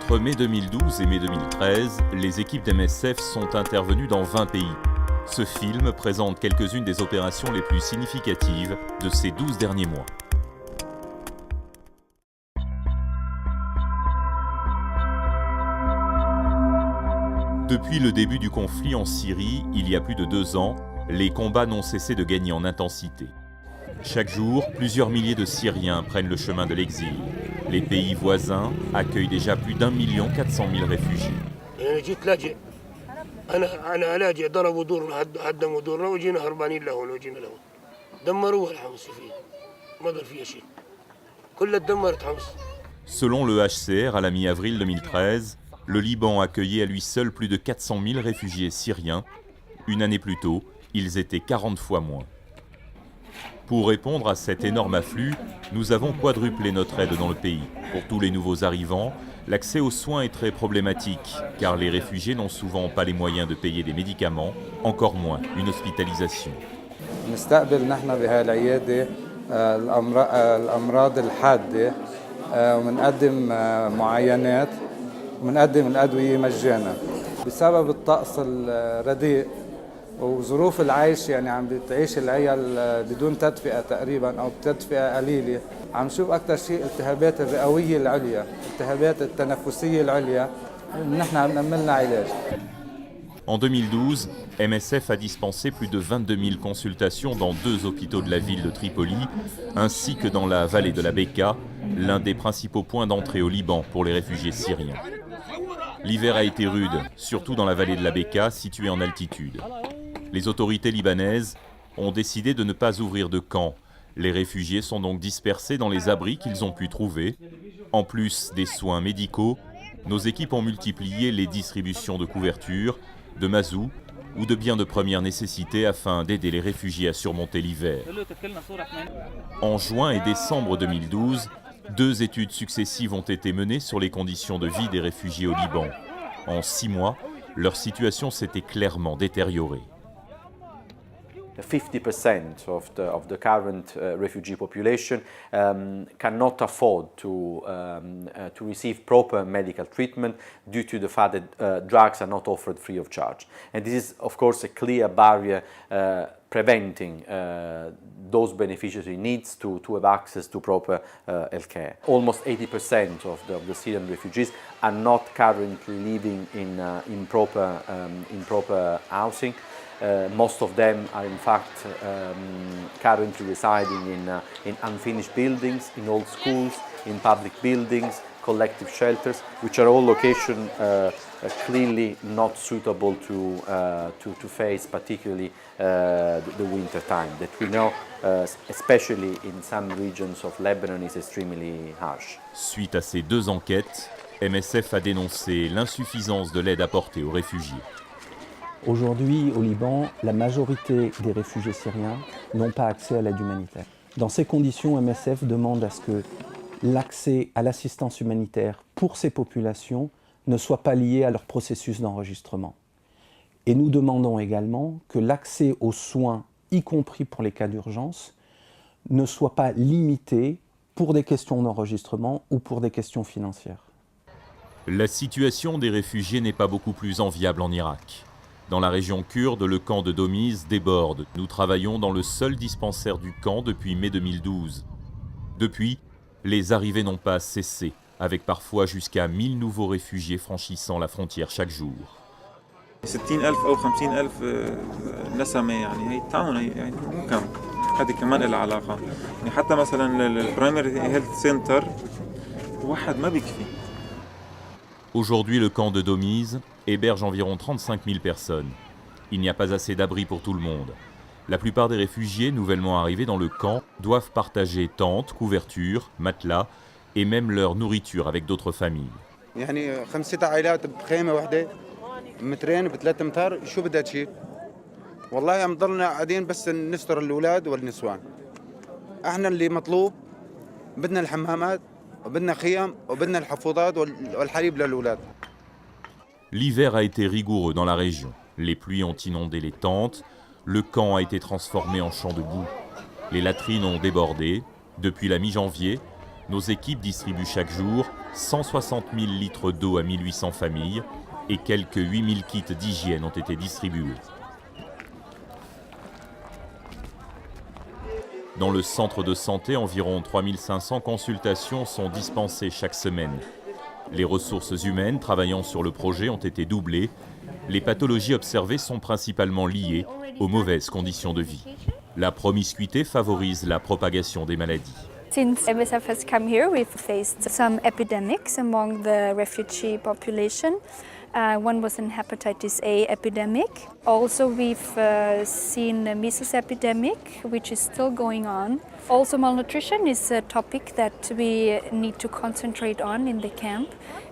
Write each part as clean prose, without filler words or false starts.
Entre mai 2012 et mai 2013, les équipes d'MSF sont intervenues dans 20 pays. Ce film présente quelques-unes des opérations les plus significatives de ces 12 derniers mois. Depuis le début du conflit en Syrie, il y a plus de 2 ans, les combats n'ont cessé de gagner en intensité. Chaque jour, plusieurs milliers de Syriens prennent le chemin de l'exil. Les pays voisins accueillent déjà plus d'1 400 000 réfugiés. Selon le HCR, à la mi-avril 2013, le Liban accueillait à lui seul plus de 400 000 réfugiés syriens. Une année plus tôt, ils étaient 40 fois moins. Pour répondre à cet énorme afflux, nous avons quadruplé notre aide dans le pays. Pour tous les nouveaux arrivants, l'accès aux soins est très problématique, car les réfugiés n'ont souvent pas les moyens de payer des médicaments, encore moins une hospitalisation. نستقبل نحن بهاي العيادة الأمراض الحادة ومنقدم معاينات ومنقدم الأدوية مجانا. بسبب الطقس الرديء وظروف العيش يعني عم بتعيش العيال بدون تدفئة تقريبا أو بتدفئة قليلة. عم نشوف أكثر شيء التهابات الرئوية العليا، التهابات التنفسية العليا، نحن عم نعملنا علاج. En 2012, MSF a dispensé plus de 22 000 consultations dans 2 hôpitaux de la ville de Tripoli, ainsi que dans la vallée de la Bekaa, l'un des principaux points d'entrée au Liban pour les réfugiés syriens. L'hiver a été rude, surtout dans la vallée de la Bekaa, située en altitude. Les autorités libanaises ont décidé de ne pas ouvrir de camp. Les réfugiés sont donc dispersés dans les abris qu'ils ont pu trouver. En plus des soins médicaux, nos équipes ont multiplié les distributions de couvertures, de mazout ou de biens de première nécessité afin d'aider les réfugiés à surmonter l'hiver. En juin et décembre 2012, 2 études successives ont été menées sur les conditions de vie des réfugiés au Liban. En 6 mois, leur situation s'était clairement détériorée. 50% of the current refugee population cannot afford to receive proper medical treatment due to the fact that drugs are not offered free of charge. And this is, of course, a clear barrier preventing those beneficiary needs to have access to proper health care. Almost 80% of the Syrian refugees are not currently living in proper housing. Most of them are in fact currently residing in unfinished buildings, in old schools, in public buildings, collective shelters, which are all locations clearly not suitable to face particularly the winter time that we know, especially in some regions of Lebanon, is extremely harsh. Suite à ces 2 enquêtes, MSF a dénoncé l'insuffisance de l'aide apportée aux réfugiés. Aujourd'hui, au Liban, la majorité des réfugiés syriens n'ont pas accès à l'aide humanitaire. Dans ces conditions, MSF demande à ce que l'accès à l'assistance humanitaire pour ces populations ne soit pas lié à leur processus d'enregistrement. Et nous demandons également que l'accès aux soins, y compris pour les cas d'urgence, ne soit pas limité pour des questions d'enregistrement ou pour des questions financières. La situation des réfugiés n'est pas beaucoup plus enviable en Irak. Dans la région kurde, le camp de Domiz déborde. Nous travaillons dans le seul dispensaire du camp depuis mai 2012. Depuis, les arrivées n'ont pas cessé, avec parfois jusqu'à 1000 nouveaux réfugiés franchissant la frontière chaque jour. 60,000 أو 50,000 نسمة يعني هي التعاون يعني مو كم هذه كمان لها علاقة يعني حتى مثلا البرايمري هيلث سنتر واحد ما بيكفي. Aujourd'hui, le camp de Domiz héberge environ 35 000 personnes. Il n'y a pas assez d'abris pour tout le monde. La plupart des réfugiés nouvellement arrivés dans le camp doivent partager tentes, couvertures, matelas et même leur nourriture avec d'autres familles. يعني 5 عائلات بخيمة واحدة مترين ب3 أمتار شو بدها تشيل؟ والله عم ضلنا قاعدين بس نستر الأولاد والنسوان. احنا اللي مطلوب بدنا الحمامات وبدنا خيام وبدنا الحفوضات والحليب للأولاد. L'hiver a été rigoureux dans la région. Les pluies ont inondé les tentes, le camp a été transformé en champ de boue. Les latrines ont débordé. Depuis la mi-janvier, nos équipes distribuent chaque jour 160 000 litres d'eau à 1800 familles et quelques 8000 kits d'hygiène ont été distribués. Dans le centre de santé, environ 3500 consultations sont dispensées chaque semaine. Les ressources humaines travaillant sur le projet ont été doublées. Les pathologies observées sont principalement liées aux mauvaises conditions de vie. La promiscuité favorise la propagation des maladies. Since MSF has come here, we've faced some epidemics among the refugee population. One was an hepatitis A epidemic. Also, we've seen a measles epidemic, which is still going on. Also, malnutrition is a topic that we need to concentrate on in the camp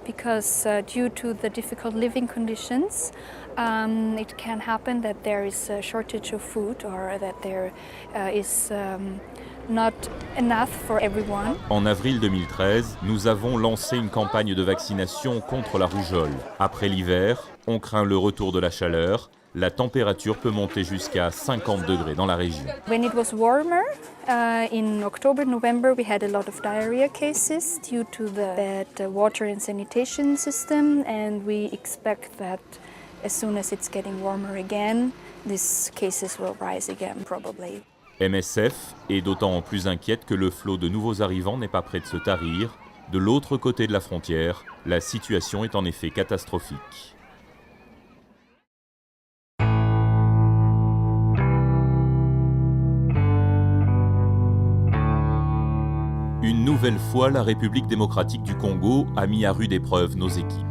because due to the difficult living conditions, it can happen that there is a shortage of food or that there is not enough for everyone. En avril 2013, nous avons lancé une campagne de vaccination contre la rougeole. Après l'hiver, on craint le retour de la chaleur. La température peut monter jusqu'à 50 degrés dans la région. When it was warmer, in October, November, we had a lot of diarrhea cases due to the bad water and sanitation system, and we expect that as soon as it's getting warmer again, these cases will rise again, probably. MSF est d'autant plus inquiète que le flot de nouveaux arrivants n'est pas près de se tarir. De l'autre côté de la frontière, la situation est en effet catastrophique. Une nouvelle fois, la République démocratique du Congo a mis à rude épreuve nos équipes.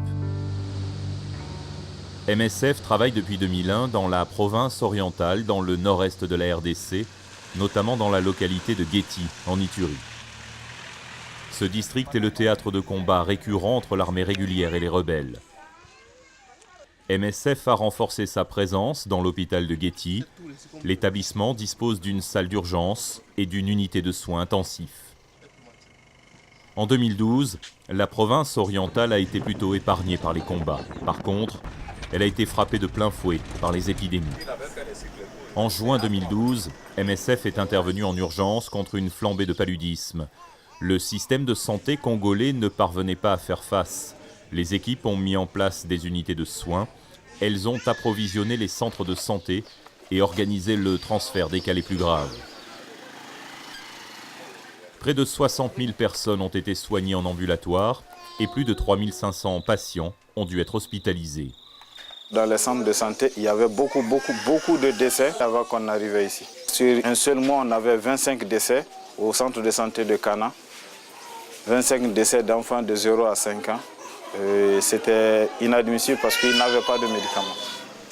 MSF travaille depuis 2001 dans la province orientale, dans le nord-est de la RDC, notamment dans la localité de Guéti, en Ituri. Ce district est le théâtre de combats récurrents entre l'armée régulière et les rebelles. MSF a renforcé sa présence dans l'hôpital de Guéti. L'établissement dispose d'une salle d'urgence et d'une unité de soins intensifs. En 2012, la province orientale a été plutôt épargnée par les combats. Par contre, elle a été frappée de plein fouet par les épidémies. En juin 2012, MSF est intervenu en urgence contre une flambée de paludisme. Le système de santé congolais ne parvenait pas à faire face. Les équipes ont mis en place des unités de soins. Elles ont approvisionné les centres de santé et organisé le transfert des cas les plus graves. Près de 60 000 personnes ont été soignées en ambulatoire et plus de 3 500 patients ont dû être hospitalisés. Dans les centres de santé, il y avait beaucoup de décès avant qu'on arrive ici. Sur un seul mois, on avait 25 décès au centre de santé de Kana. 25 décès d'enfants de 0 à 5 ans. C'était inadmissible parce qu'ils n'avaient pas de médicaments.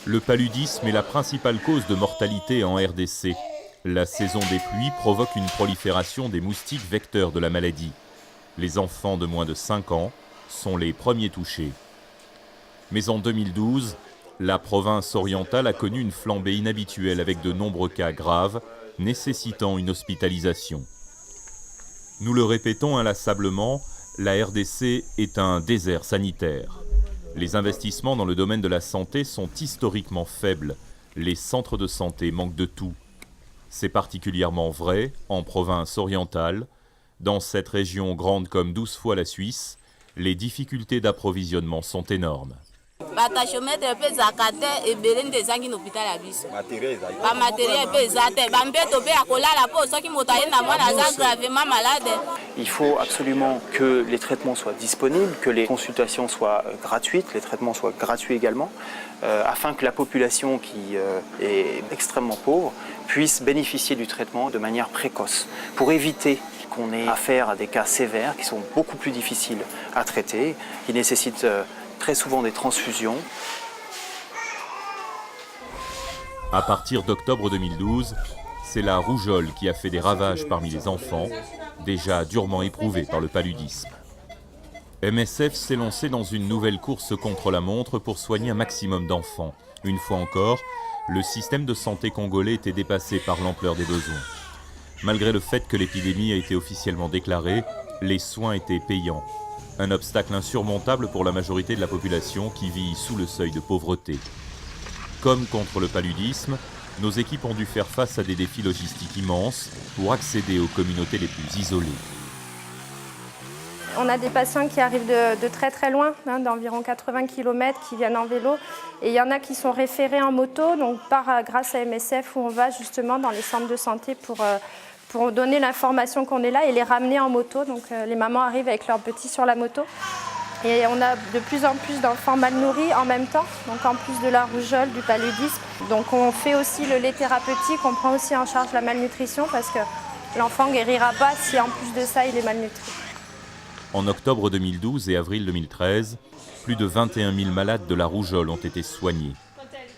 Le paludisme est la principale cause de mortalité en RDC. La saison des pluies provoque une prolifération des moustiques vecteurs de la maladie. Les enfants de moins de 5 ans sont les premiers touchés. Mais en 2012, la province orientale a connu une flambée inhabituelle avec de nombreux cas graves, nécessitant une hospitalisation. Nous le répétons inlassablement, la RDC est un désert sanitaire. Les investissements dans le domaine de la santé sont historiquement faibles. Les centres de santé manquent de tout. C'est particulièrement vrai en province orientale. Dans cette région grande comme 12 fois la Suisse, les difficultés d'approvisionnement sont énormes. Il faut absolument que les traitements soient disponibles, que les consultations soient gratuites, les traitements soient gratuits également, afin que la population qui est extrêmement pauvre puisse bénéficier du traitement de manière précoce, pour éviter qu'on ait affaire à des cas sévères qui sont beaucoup plus difficiles à traiter, qui nécessitent très souvent des transfusions. À partir d'octobre 2012, c'est la rougeole qui a fait des ravages parmi les enfants, déjà durement éprouvés par le paludisme. MSF s'est lancé dans une nouvelle course contre la montre pour soigner un maximum d'enfants. Une fois encore, le système de santé congolais était dépassé par l'ampleur des besoins. Malgré le fait que l'épidémie a été officiellement déclarée, les soins étaient payants. Un obstacle insurmontable pour la majorité de la population qui vit sous le seuil de pauvreté. Comme contre le paludisme, nos équipes ont dû faire face à des défis logistiques immenses pour accéder aux communautés les plus isolées. On a des patients qui arrivent de très très loin, d'environ 80 km, qui viennent en vélo. Et il y en a qui sont référés en moto, donc grâce à MSF, où on va justement dans les centres de santé pour donner l'information qu'on est là et les ramener en moto. Donc les mamans arrivent avec leurs petits sur la moto. Et on a de plus en plus d'enfants mal nourris en même temps, donc en plus de la rougeole, du paludisme. Donc on fait aussi le lait thérapeutique, on prend aussi en charge la malnutrition parce que l'enfant ne guérira pas si en plus de ça il est malnutri. En octobre 2012 et avril 2013, plus de 21 000 malades de la rougeole ont été soignés.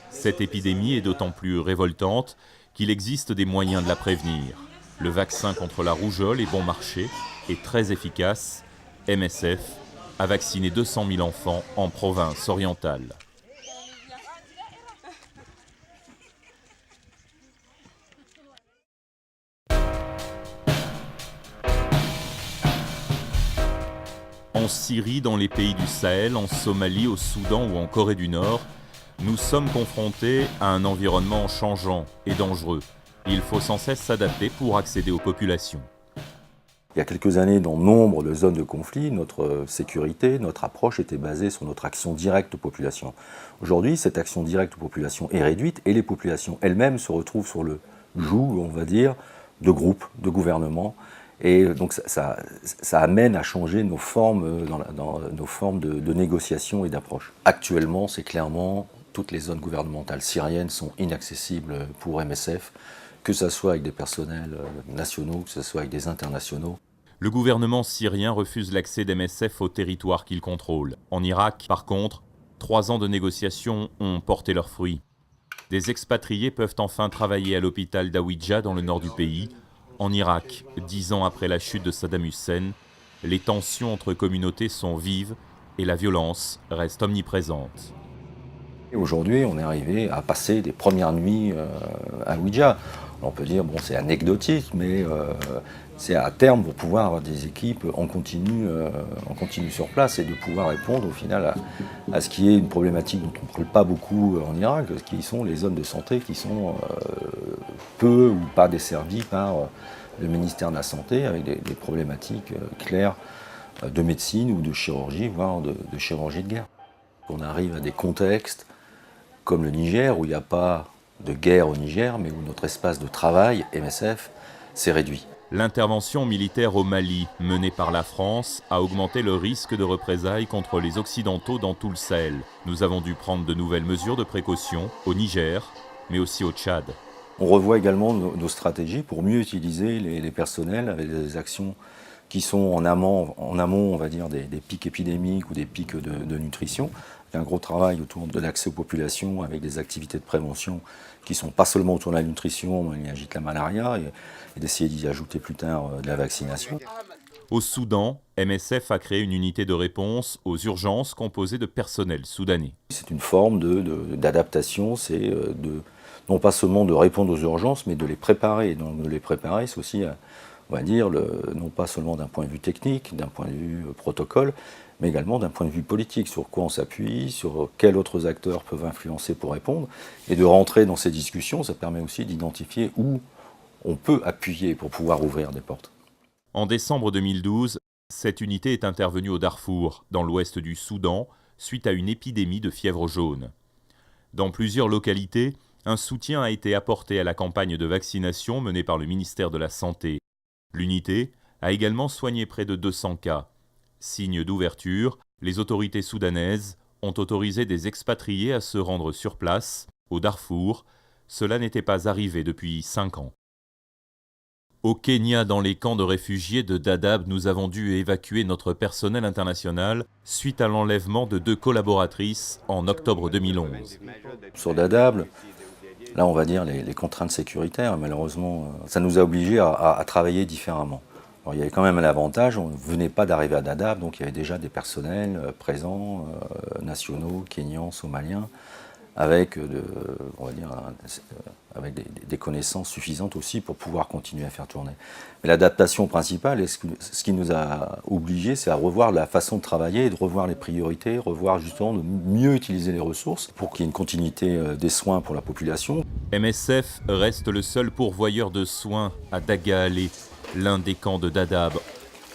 Cette épidémie est d'autant plus révoltante qu'il existe des moyens de la prévenir. Le vaccin contre la rougeole est bon marché et très efficace. MSF a vacciné 200 000 enfants en province orientale. En Syrie, dans les pays du Sahel, en Somalie, au Soudan ou en Corée du Nord, nous sommes confrontés à un environnement changeant et dangereux. Il faut sans cesse s'adapter pour accéder aux populations. Il y a quelques années, dans nombre de zones de conflit, notre sécurité, notre approche était basée sur notre action directe aux populations. Aujourd'hui, cette action directe aux populations est réduite et les populations elles-mêmes se retrouvent sur le joug, on va dire, de groupes, de gouvernements. Et donc ça amène à changer nos formes, dans nos formes de négociation et d'approche. Actuellement, c'est clairement, toutes les zones gouvernementales syriennes sont inaccessibles pour MSF, que ce soit avec des personnels nationaux, que ce soit avec des internationaux. Le gouvernement syrien refuse l'accès d'MSF au territoire qu'il contrôle. En Irak, par contre, 3 ans de négociations ont porté leurs fruits. Des expatriés peuvent enfin travailler à l'hôpital d'Awidja dans le nord du pays. En Irak, 10 ans après la chute de Saddam Hussein, les tensions entre communautés sont vives et la violence reste omniprésente. Aujourd'hui, on est arrivé à passer des premières nuits à Ouidja. On peut dire, bon, c'est anecdotique, mais c'est à terme pour pouvoir avoir des équipes en continu sur place et de pouvoir répondre au final à ce qui est une problématique dont on ne parle pas beaucoup en Irak, qui sont les zones de santé qui sont peu ou pas desservies par le ministère de la Santé, avec des problématiques claires de médecine ou de chirurgie, voire de chirurgie de guerre. On arrive à des contextes comme le Niger, où il n'y a pas de guerre au Niger, mais où notre espace de travail, MSF, s'est réduit. L'intervention militaire au Mali, menée par la France, a augmenté le risque de représailles contre les Occidentaux dans tout le Sahel. Nous avons dû prendre de nouvelles mesures de précaution au Niger, mais aussi au Tchad. On revoit également nos stratégies pour mieux utiliser les personnels avec des actions qui sont en amont, on va dire, des pics épidémiques ou des pics de nutrition. Il y a un gros travail autour de l'accès aux populations avec des activités de prévention qui ne sont pas seulement autour de la nutrition, mais il agite la malaria et d'essayer d'y ajouter plus tard de la vaccination. Au Soudan, MSF a créé une unité de réponse aux urgences composée de personnel soudanais. C'est une forme d'adaptation, c'est non pas seulement de répondre aux urgences, mais de les préparer. Donc de les préparer, c'est aussi, on va dire, non pas seulement d'un point de vue technique, d'un point de vue protocole, mais également d'un point de vue politique, sur quoi on s'appuie, sur quels autres acteurs peuvent influencer pour répondre. Et de rentrer dans ces discussions, ça permet aussi d'identifier où on peut appuyer pour pouvoir ouvrir des portes. En décembre 2012, cette unité est intervenue au Darfour, dans l'ouest du Soudan, suite à une épidémie de fièvre jaune. Dans plusieurs localités, un soutien a été apporté à la campagne de vaccination menée par le ministère de la Santé. L'unité a également soigné près de 200 cas. Signe d'ouverture, les autorités soudanaises ont autorisé des expatriés à se rendre sur place, au Darfour. Cela n'était pas arrivé depuis 5 ans. Au Kenya, dans les camps de réfugiés de Dadaab, nous avons dû évacuer notre personnel international suite à l'enlèvement de 2 collaboratrices en octobre 2011. Sur Dadaab, là on va dire les contraintes sécuritaires, malheureusement, ça nous a obligés à travailler différemment. Alors, il y avait quand même un avantage, on ne venait pas d'arriver à Dadaab, donc il y avait déjà des personnels présents, nationaux, kenyans, somaliens, avec, on va dire, avec des connaissances suffisantes aussi pour pouvoir continuer à faire tourner. Mais l'adaptation principale, et ce qui nous a obligés, c'est à revoir la façon de travailler, et de revoir les priorités, revoir justement de mieux utiliser les ressources pour qu'il y ait une continuité des soins pour la population. MSF reste le seul pourvoyeur de soins à Dagaale, l'un des camps de Dadaab.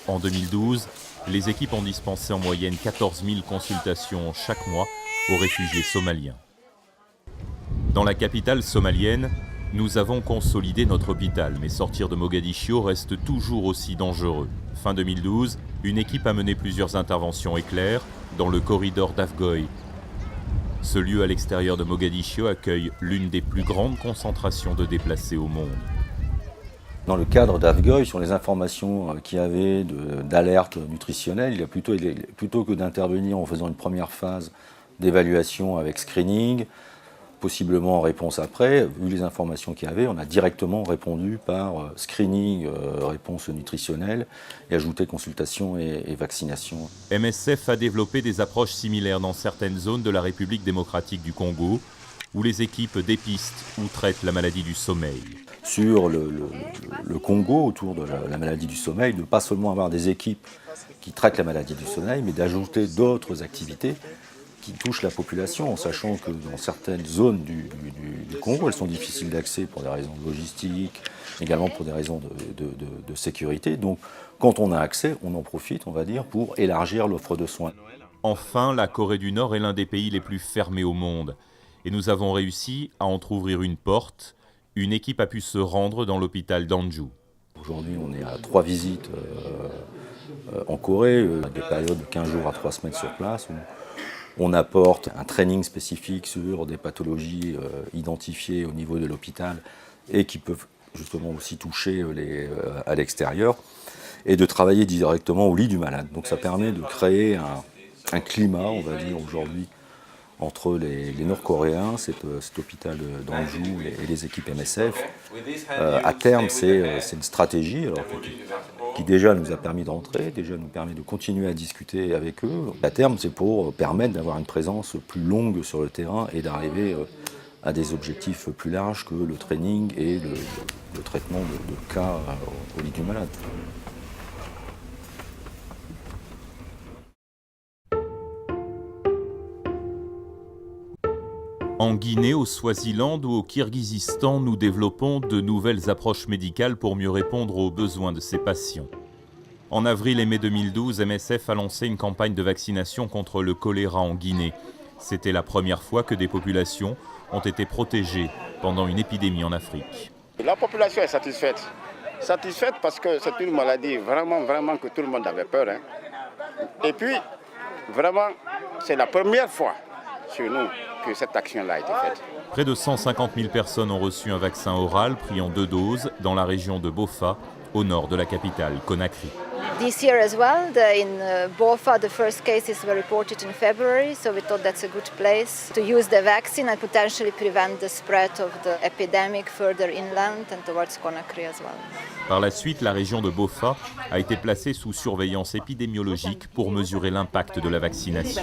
En 2012, les équipes ont dispensé en moyenne 14 000 consultations chaque mois aux réfugiés somaliens. Dans la capitale somalienne, nous avons consolidé notre hôpital, mais sortir de Mogadiscio reste toujours aussi dangereux. Fin 2012, une équipe a mené plusieurs interventions éclairs dans le corridor d'Afgoye. Ce lieu à l'extérieur de Mogadiscio accueille l'une des plus grandes concentrations de déplacés au monde. Dans le cadre d'Afgoye, sur les informations qu'il y avait d'alerte nutritionnelle, il a plutôt que d'intervenir en faisant une première phase d'évaluation avec screening, possiblement en réponse après, vu les informations qu'il y avait, on a directement répondu par screening, réponse nutritionnelle, et ajouté consultation et vaccination. MSF a développé des approches similaires dans certaines zones de la République démocratique du Congo, où les équipes dépistent ou traitent la maladie du sommeil. Sur le Congo, autour de la maladie du sommeil, de pas seulement avoir des équipes qui traitent la maladie du sommeil, mais d'ajouter d'autres activités qui touchent la population, en sachant que dans certaines zones du Congo, elles sont difficiles d'accès pour des raisons logistiques, également pour des raisons de sécurité. Donc, quand on a accès, on en profite, on va dire, pour élargir l'offre de soins. Enfin, la Corée du Nord est l'un des pays les plus fermés au monde. Et nous avons réussi à entrouvrir une porte. Une équipe a pu se rendre dans l'hôpital d'Anju. Aujourd'hui, on est à 3 visites en Corée, des périodes de 15 jours à 3 semaines sur place. On apporte un training spécifique sur des pathologies identifiées au niveau de l'hôpital et qui peuvent justement aussi toucher à l'extérieur, et de travailler directement au lit du malade. Donc ça permet de créer un climat, on va dire aujourd'hui, entre les Nord-Coréens, cet hôpital d'Anju et les équipes MSF. À terme, c'est une stratégie qui déjà nous a permis de rentrer, déjà nous permet de continuer à discuter avec eux. À terme, c'est pour permettre d'avoir une présence plus longue sur le terrain et d'arriver à des objectifs plus larges que le training et le traitement de cas au lit du malade. En Guinée, au Swaziland ou au Kirghizistan, nous développons de nouvelles approches médicales pour mieux répondre aux besoins de ces patients. En avril et mai 2012, MSF a lancé une campagne de vaccination contre le choléra en Guinée. C'était la première fois que des populations ont été protégées pendant une épidémie en Afrique. La population est satisfaite. Satisfaite parce que c'est une maladie vraiment que tout le monde avait peur. Et puis, vraiment, c'est la première fois chez nous que cette action-là a été faite. Près de 150 000 personnes ont reçu un vaccin oral pris en 2 doses dans la région de Bofa, au nord de la capitale, Conakry. This year as well, in Bofa, the first cases were reported in February, so we thought that's a good place to use the vaccine and potentially prevent the spread of the epidemic further inland and towards Conakry as well. Par la suite, la région de Bofa a été placée sous surveillance épidémiologique pour mesurer l'impact de la vaccination.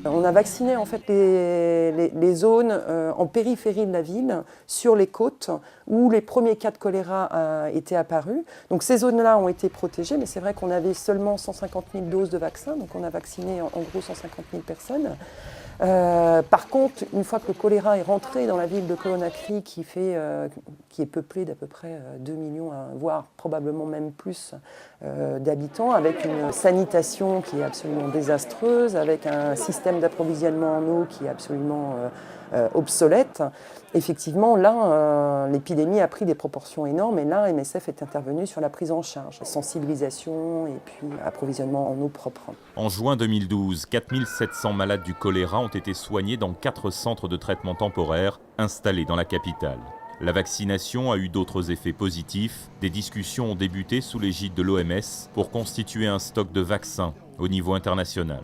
On a vacciné en fait les zones en périphérie de la ville, sur les côtes, où les premiers cas de choléra étaient apparus. Donc ces zones-là ont été protégées, mais c'est vrai qu'on avait seulement 150 000 doses de vaccins, donc on a vacciné en gros 150 000 personnes. Par contre, une fois que le choléra est rentré dans la ville de Conakry, qui est peuplée d'à peu près 2 millions, voire probablement même plus d'habitants, avec une sanitation qui est absolument désastreuse, avec un système d'approvisionnement en eau qui est absolument obsolète. Effectivement, là, l'épidémie a pris des proportions énormes et là, MSF est intervenu sur la prise en charge, sensibilisation et puis approvisionnement en eau propre. En juin 2012, 4 700 malades du choléra ont été soignés dans 4 centres de traitement temporaires installés dans la capitale. La vaccination a eu d'autres effets positifs. Des discussions ont débuté sous l'égide de l'OMS pour constituer un stock de vaccins au niveau international.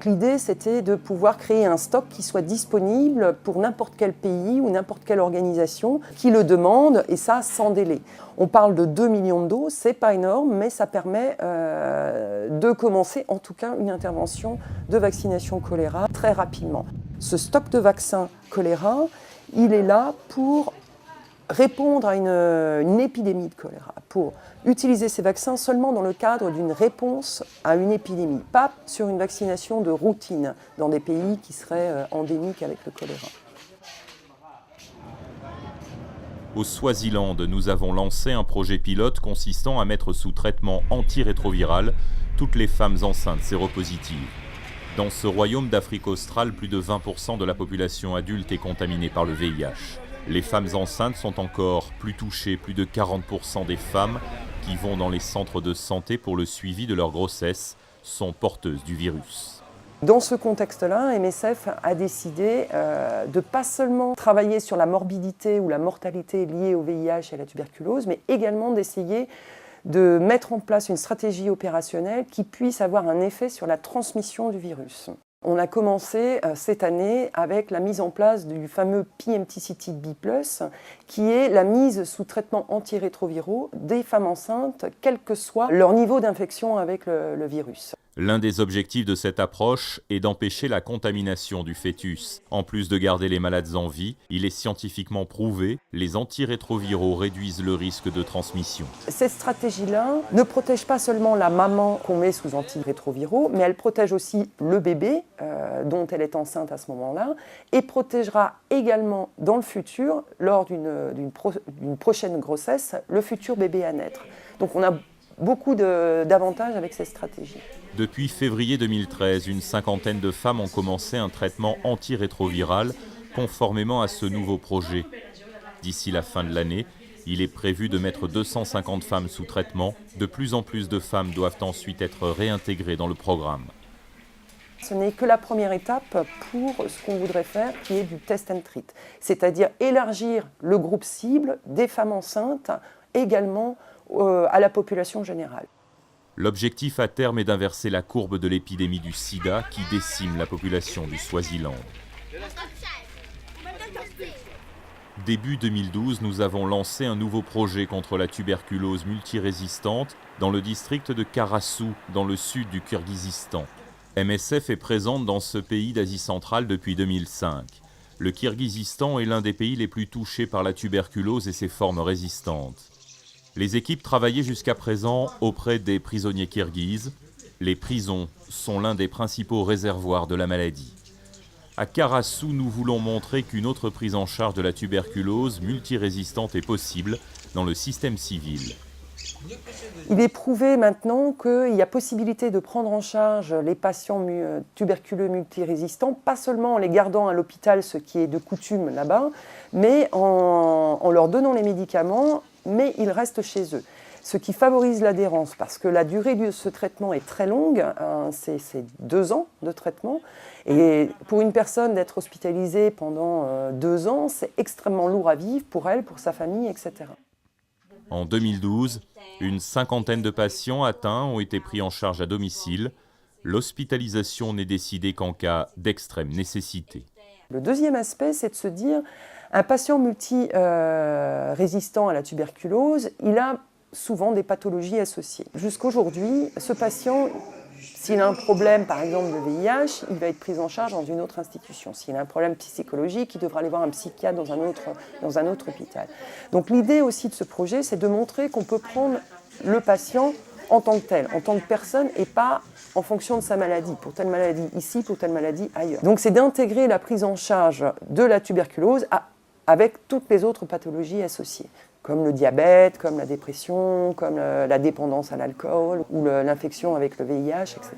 L'idée, c'était de pouvoir créer un stock qui soit disponible pour n'importe quel pays ou n'importe quelle organisation qui le demande, et ça sans délai. On parle de 2 millions de doses, c'est pas énorme, mais ça permet de commencer en tout cas une intervention de vaccination choléra très rapidement. Ce stock de vaccins choléra, il est là pour répondre à une épidémie de choléra, pour utiliser ces vaccins seulement dans le cadre d'une réponse à une épidémie, pas sur une vaccination de routine dans des pays qui seraient endémiques avec le choléra. Au Swaziland, nous avons lancé un projet pilote consistant à mettre sous traitement antirétroviral toutes les femmes enceintes séropositives. Dans ce royaume d'Afrique australe, plus de 20% de la population adulte est contaminée par le VIH. Les femmes enceintes sont encore plus touchées, plus de 40% des femmes qui vont dans les centres de santé pour le suivi de leur grossesse sont porteuses du virus. Dans ce contexte-là, MSF a décidé de pas seulement travailler sur la morbidité ou la mortalité liée au VIH et à la tuberculose, mais également d'essayer de mettre en place une stratégie opérationnelle qui puisse avoir un effet sur la transmission du virus. On a commencé cette année avec la mise en place du fameux PMTCT-B+, qui est la mise sous traitement antirétroviraux des femmes enceintes, quel que soit leur niveau d'infection avec le virus. L'un des objectifs de cette approche est d'empêcher la contamination du fœtus. En plus de garder les malades en vie, il est scientifiquement prouvé, les antirétroviraux réduisent le risque de transmission. Cette stratégie-là ne protège pas seulement la maman qu'on met sous antirétroviraux, mais elle protège aussi le bébé dont elle est enceinte à ce moment-là, et protégera également dans le futur, lors d'une prochaine grossesse, le futur bébé à naître. Donc on a beaucoup d'avantages avec cette stratégie. Depuis février 2013, une cinquantaine de femmes ont commencé un traitement antirétroviral conformément à ce nouveau projet. D'ici la fin de l'année, il est prévu de mettre 250 femmes sous traitement. De plus en plus de femmes doivent ensuite être réintégrées dans le programme. Ce n'est que la première étape pour ce qu'on voudrait faire, qui est du test and treat, c'est-à-dire élargir le groupe cible des femmes enceintes également à la population générale. L'objectif à terme est d'inverser la courbe de l'épidémie du sida qui décime la population du Swaziland. Début 2012, nous avons lancé un nouveau projet contre la tuberculose multirésistante dans le district de Karasu, dans le sud du Kirghizistan. MSF est présente dans ce pays d'Asie centrale depuis 2005. Le Kirghizistan est l'un des pays les plus touchés par la tuberculose et ses formes résistantes. Les équipes travaillaient jusqu'à présent auprès des prisonniers kirghizes. Les prisons sont l'un des principaux réservoirs de la maladie. À Karasu, nous voulons montrer qu'une autre prise en charge de la tuberculose multirésistante est possible dans le système civil. Il est prouvé maintenant qu'il y a possibilité de prendre en charge les patients tuberculeux multirésistants, pas seulement en les gardant à l'hôpital, ce qui est de coutume là-bas, mais en leur donnant les médicaments, mais ils restent chez eux. Ce qui favorise l'adhérence, parce que la durée de ce traitement est très longue, c'est 2 ans de traitement, et pour une personne d'être hospitalisée pendant 2 ans, c'est extrêmement lourd à vivre pour elle, pour sa famille, etc. En 2012, une cinquantaine de patients atteints ont été pris en charge à domicile. L'hospitalisation n'est décidée qu'en cas d'extrême nécessité. Le deuxième aspect, c'est de se dire, un patient multirésistant à la tuberculose, il a souvent des pathologies associées. Jusqu'aujourd'hui, ce patient, s'il a un problème, par exemple, de VIH, il va être pris en charge dans une autre institution. S'il a un problème psychologique, il devra aller voir un psychiatre dans un autre hôpital. Donc l'idée aussi de ce projet, c'est de montrer qu'on peut prendre le patient en tant que tel, en tant que personne, et pas en fonction de sa maladie. Pour telle maladie ici, pour telle maladie ailleurs. Donc c'est d'intégrer la prise en charge de la tuberculose avec toutes les autres pathologies associées, comme le diabète, comme la dépression, comme la dépendance à l'alcool ou l'infection avec le VIH, etc.